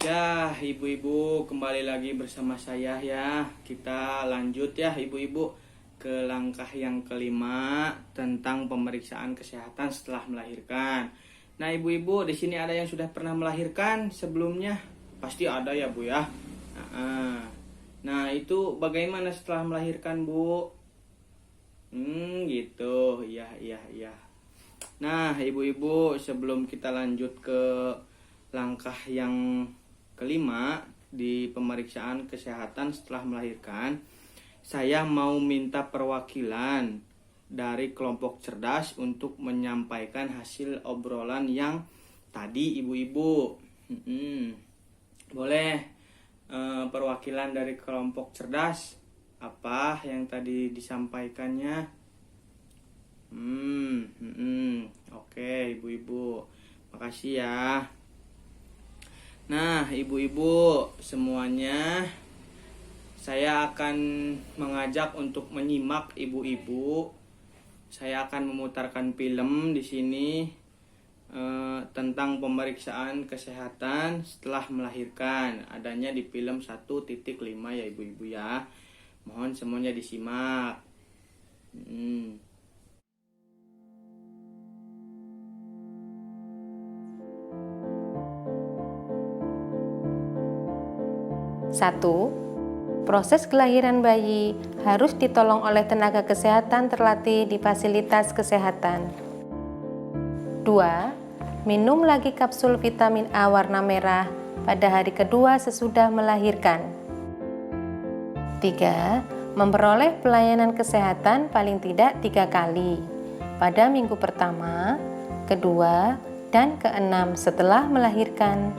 Ya, ibu-ibu kembali lagi bersama saya ya. Kita lanjut ya ibu-ibu ke langkah yang kelima tentang pemeriksaan kesehatan setelah melahirkan. Nah, ibu-ibu di sini ada yang sudah pernah melahirkan sebelumnya? Pasti ada ya, Bu ya. Nah, itu bagaimana setelah melahirkan, Bu? Gitu. Iya. Nah, ibu-ibu, sebelum kita lanjut ke langkah yang kelima di pemeriksaan kesehatan setelah melahirkan, saya mau minta perwakilan dari kelompok cerdas untuk menyampaikan hasil obrolan yang tadi ibu-ibu. Boleh perwakilan dari kelompok cerdas apa yang tadi disampaikannya? Oke, ibu-ibu, makasih ya. Nah, ibu-ibu semuanya, saya akan mengajak untuk menyimak ibu-ibu. Saya akan memutarkan film di sini tentang pemeriksaan kesehatan setelah melahirkan. Adanya di film 1.5 ya ibu-ibu ya. Mohon semuanya disimak. Satu, proses kelahiran bayi harus ditolong oleh tenaga kesehatan terlatih di fasilitas kesehatan. 2. Minum lagi kapsul vitamin A warna merah pada hari kedua sesudah melahirkan. 3. Memperoleh pelayanan kesehatan paling tidak 3 kali pada minggu pertama, kedua, dan keenam setelah melahirkan.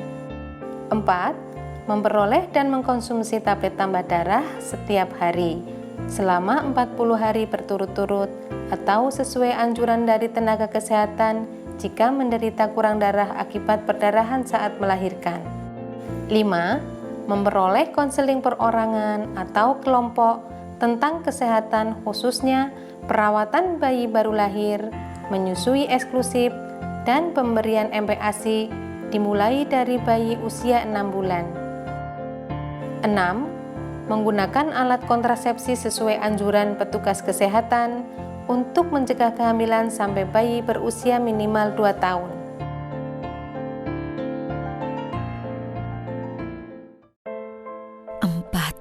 4. Memperoleh dan mengkonsumsi tablet tambah darah setiap hari selama 40 hari berturut-turut atau sesuai anjuran dari tenaga kesehatan jika menderita kurang darah akibat perdarahan saat melahirkan. 5. Memperoleh konseling perorangan atau kelompok tentang kesehatan khususnya perawatan bayi baru lahir, menyusui eksklusif, dan pemberian MPASI dimulai dari bayi usia 6 bulan. 6. Menggunakan alat kontrasepsi sesuai anjuran petugas kesehatan untuk mencegah kehamilan sampai bayi berusia minimal 2 tahun.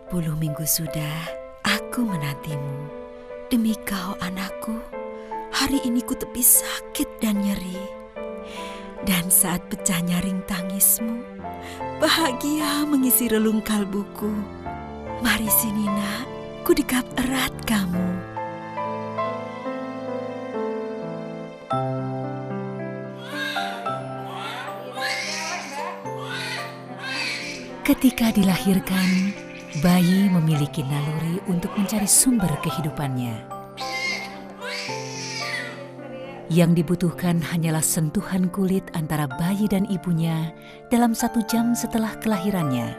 Puluh minggu sudah aku menantimu. Demi kau anakku, hari ini ku tepis sakit dan nyeri. Dan saat pecah nyaring tangismu, bahagia mengisi relung kalbuku. Mari sini nak, ku dekap erat kamu. Ketika dilahirkan, bayi memiliki naluri untuk mencari sumber kehidupannya. Yang dibutuhkan hanyalah sentuhan kulit antara bayi dan ibunya dalam 1 jam setelah kelahirannya.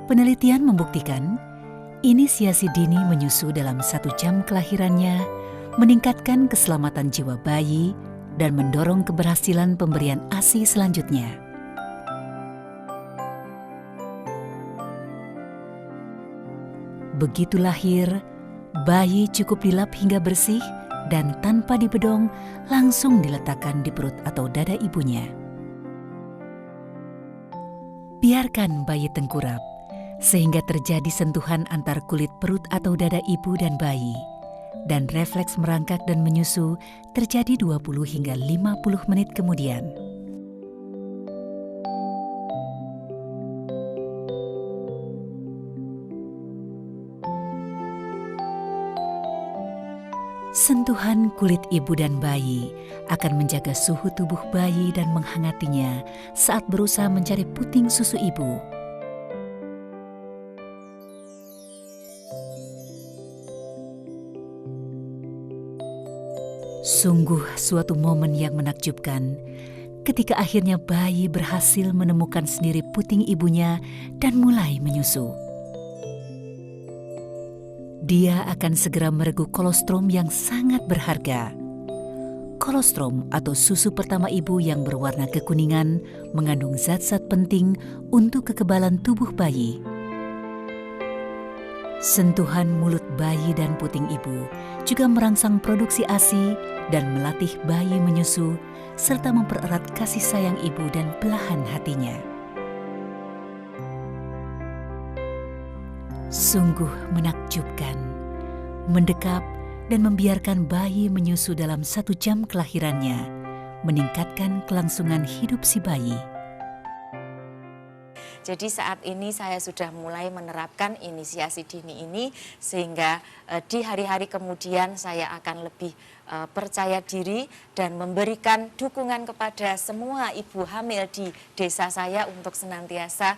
Penelitian membuktikan, inisiasi dini menyusu dalam 1 jam kelahirannya meningkatkan keselamatan jiwa bayi dan mendorong keberhasilan pemberian ASI selanjutnya. Begitu lahir, bayi cukup dilap hingga bersih dan tanpa dibedong langsung diletakkan di perut atau dada ibunya. Biarkan bayi tengkurap sehingga terjadi sentuhan antar kulit perut atau dada ibu dan bayi, dan refleks merangkak dan menyusu terjadi 20 hingga 50 menit kemudian. Sentuhan kulit ibu dan bayi akan menjaga suhu tubuh bayi dan menghangatinya saat berusaha mencari puting susu ibu. Sungguh suatu momen yang menakjubkan ketika akhirnya bayi berhasil menemukan sendiri puting ibunya dan mulai menyusu. Dia akan segera meregu kolostrum yang sangat berharga. Kolostrum atau susu pertama ibu yang berwarna kekuningan mengandung zat-zat penting untuk kekebalan tubuh bayi. Sentuhan mulut bayi dan puting ibu juga merangsang produksi ASI dan melatih bayi menyusu serta mempererat kasih sayang ibu dan belahan hatinya. Sungguh menakjubkan, mendekap dan membiarkan bayi menyusu dalam 1 jam kelahirannya, meningkatkan kelangsungan hidup si bayi. Jadi saat ini saya sudah mulai menerapkan inisiasi dini ini sehingga di hari-hari kemudian saya akan lebih percaya diri dan memberikan dukungan kepada semua ibu hamil di desa saya untuk senantiasa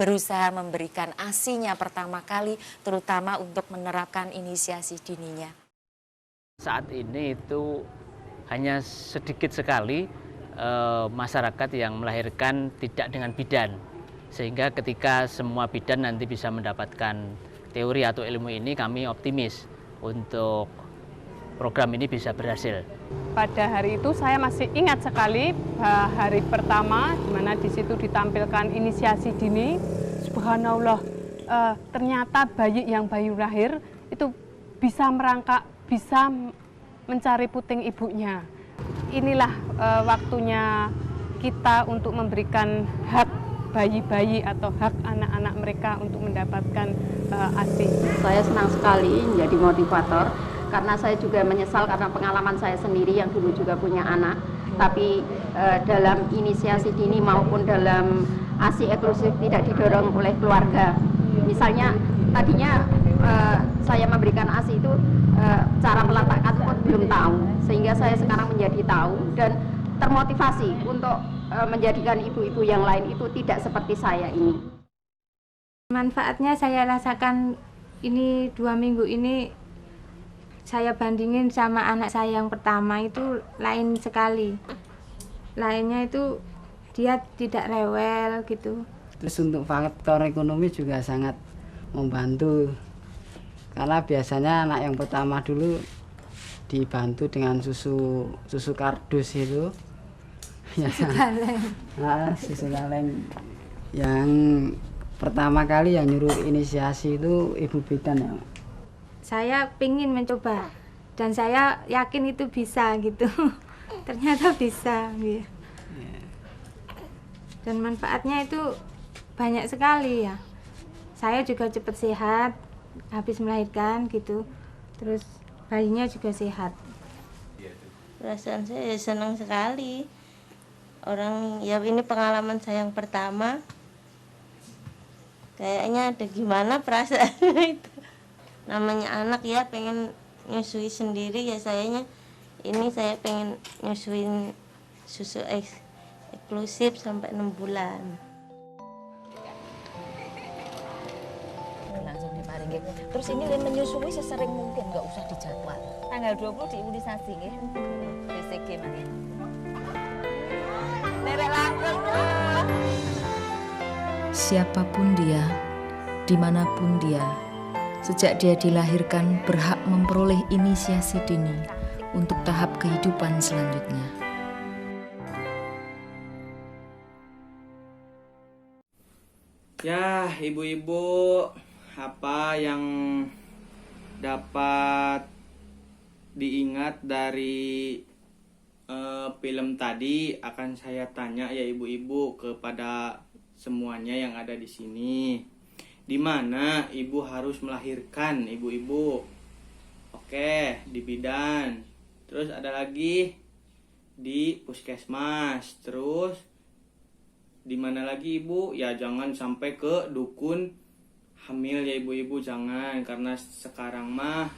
berusaha memberikan ASI-nya pertama kali, terutama untuk menerapkan inisiasi dininya. Saat ini itu hanya sedikit sekali masyarakat yang melahirkan tidak dengan bidan. Sehingga ketika semua bidan nanti bisa mendapatkan teori atau ilmu ini, kami optimis untuk program ini bisa berhasil. Pada hari itu saya masih ingat sekali hari pertama di mana di situ ditampilkan inisiasi dini. Subhanallah, ternyata bayi yang baru lahir itu bisa merangkak, bisa mencari puting ibunya. Inilah waktunya kita untuk memberikan hak bayi-bayi atau hak anak-anak mereka untuk mendapatkan ASI. Saya senang sekali menjadi motivator karena saya juga menyesal karena pengalaman saya sendiri yang dulu juga punya anak. Tapi dalam inisiasi dini maupun dalam ASI eksklusif tidak didorong oleh keluarga. Misalnya tadinya saya memberikan ASI itu cara meletakkan pun belum tahu, sehingga saya sekarang menjadi tahu dan termotivasi untuk menjadikan ibu-ibu yang lain itu tidak seperti saya ini. Manfaatnya saya rasakan ini 2 minggu ini, saya bandingin sama anak saya yang pertama itu lain sekali. Lainnya itu dia tidak rewel gitu. Terus untuk faktor ekonomi juga sangat membantu. Karena biasanya anak yang pertama dulu dibantu dengan susu kardus itu. Susu kaleng. Susu kaleng. Yang pertama kali yang nyuruh inisiasi itu Ibu Bidan ya. Saya pingin mencoba dan saya yakin itu bisa gitu. Ternyata bisa gitu. Dan manfaatnya itu banyak sekali ya. Saya juga cepat sehat habis melahirkan gitu. Terus bayinya juga sehat. Perasaan saya senang sekali. Orang ya ini pengalaman saya yang pertama. Kayaknya ada gimana perasaannya itu. Namanya anak ya pengen nyusui sendiri ya, saya pengen nyusuin susu eksklusif sampai 6 bulan. Langsung diparingi. Terus ini menyusui sesering mungkin, nggak usah dijadwal. Tanggal 20 diimunisasi nggih. BCG mangke. Nerek langsung. Siapapun dia, dimanapun dia, sejak dia dilahirkan berhak memperoleh inisiasi dini untuk tahap kehidupan selanjutnya. Ya, ibu-ibu, apa yang dapat diingat dari film tadi akan saya tanya ya ibu-ibu kepada semuanya yang ada di sini. Di mana ibu harus melahirkan, ibu-ibu? Oke, di bidan. Terus ada lagi di puskesmas. Terus di mana lagi ibu? Ya jangan sampai ke dukun hamil ya ibu-ibu, jangan, karena sekarang mah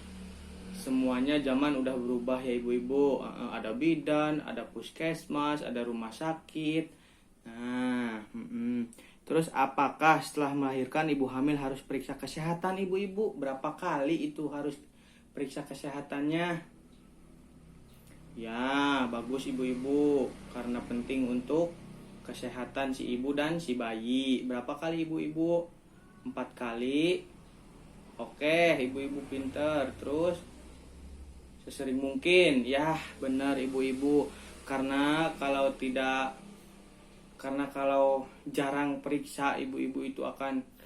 semuanya zaman udah berubah ya ibu-ibu. Ada bidan, ada puskesmas, ada rumah sakit. Nah, terus apakah setelah melahirkan ibu hamil harus periksa kesehatan ibu-ibu? Berapa kali itu harus periksa kesehatannya? Ya, bagus ibu-ibu, karena penting untuk kesehatan si ibu dan si bayi. Berapa kali ibu-ibu? 4 kali. Oke, ibu-ibu pinter. Terus sesering mungkin. Ya, benar ibu-ibu. Karena kalau jarang periksa ibu-ibu itu akan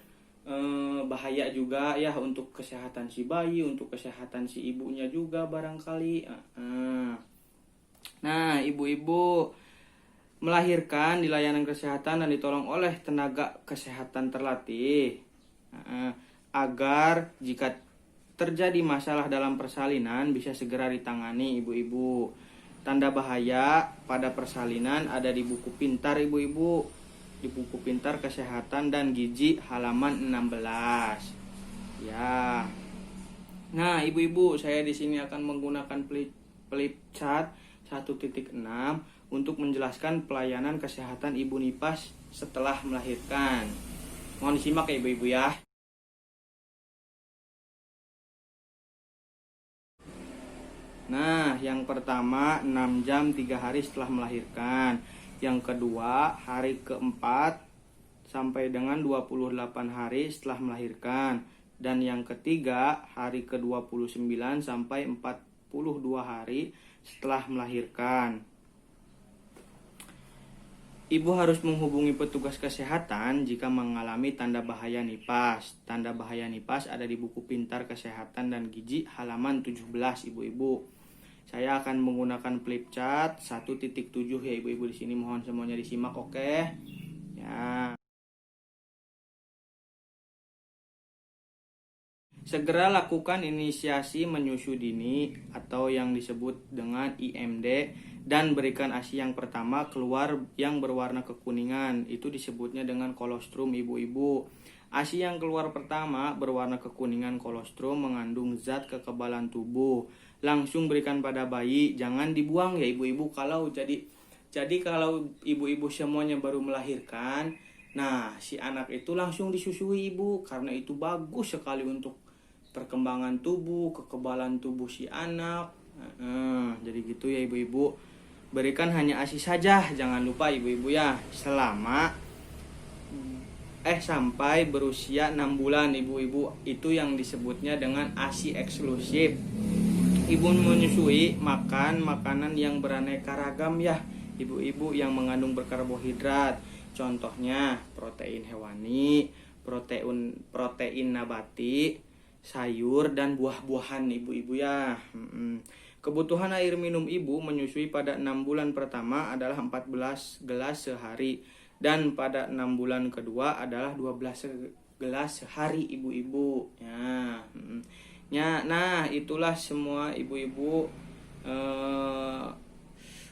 bahaya juga ya untuk kesehatan si bayi, untuk kesehatan si ibunya juga barangkali. Nah, ibu-ibu melahirkan di layanan kesehatan dan ditolong oleh tenaga kesehatan terlatih agar jika terjadi masalah dalam persalinan bisa segera ditangani ibu-ibu. Tanda bahaya pada persalinan ada di buku pintar ibu-ibu, di buku pintar kesehatan dan gizi halaman 16. Ya. Nah, ibu-ibu, saya di sini akan menggunakan flipchart 1.6 untuk menjelaskan pelayanan kesehatan ibu nifas setelah melahirkan. Mohon disimak ya ibu-ibu ya. Nah, yang pertama 6 jam 3 hari setelah melahirkan. Yang kedua, hari keempat sampai dengan 28 hari setelah melahirkan. Dan yang ketiga, hari ke-29 sampai 42 hari setelah melahirkan. Ibu harus menghubungi petugas kesehatan jika mengalami tanda bahaya nifas. Tanda bahaya nifas ada di buku pintar kesehatan dan gizi halaman 17 ibu-ibu. Saya akan menggunakan flipchart 1.7 ya ibu-ibu di sini, mohon semuanya disimak, oke? Ya. Segera lakukan inisiasi menyusui dini atau yang disebut dengan IMD dan berikan ASI yang pertama keluar yang berwarna kekuningan. Itu disebutnya dengan kolostrum ibu-ibu. ASI yang keluar pertama berwarna kekuningan kolostrum mengandung zat kekebalan tubuh. Langsung berikan pada bayi, jangan dibuang ya ibu-ibu. Jadi kalau ibu-ibu semuanya baru melahirkan, nah si anak itu langsung disusui ibu karena itu bagus sekali untuk perkembangan tubuh, kekebalan tubuh si anak. Jadi gitu ya ibu-ibu. Berikan hanya ASI saja, jangan lupa ibu-ibu ya. Sampai berusia 6 bulan ibu-ibu, itu yang disebutnya dengan ASI eksklusif. Ibu menyusui makan makanan yang beraneka ragam ya ibu-ibu, yang mengandung berkarbohidrat. Contohnya protein hewani, protein nabati, sayur dan buah-buahan ibu-ibu ya. Kebutuhan air minum ibu menyusui pada 6 bulan pertama adalah 14 gelas sehari dan pada 6 bulan kedua adalah 12 gelas sehari ibu-ibu ya. Nah, itulah semua ibu-ibu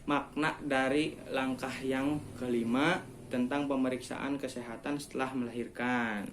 makna dari langkah yang kelima tentang pemeriksaan kesehatan setelah melahirkan.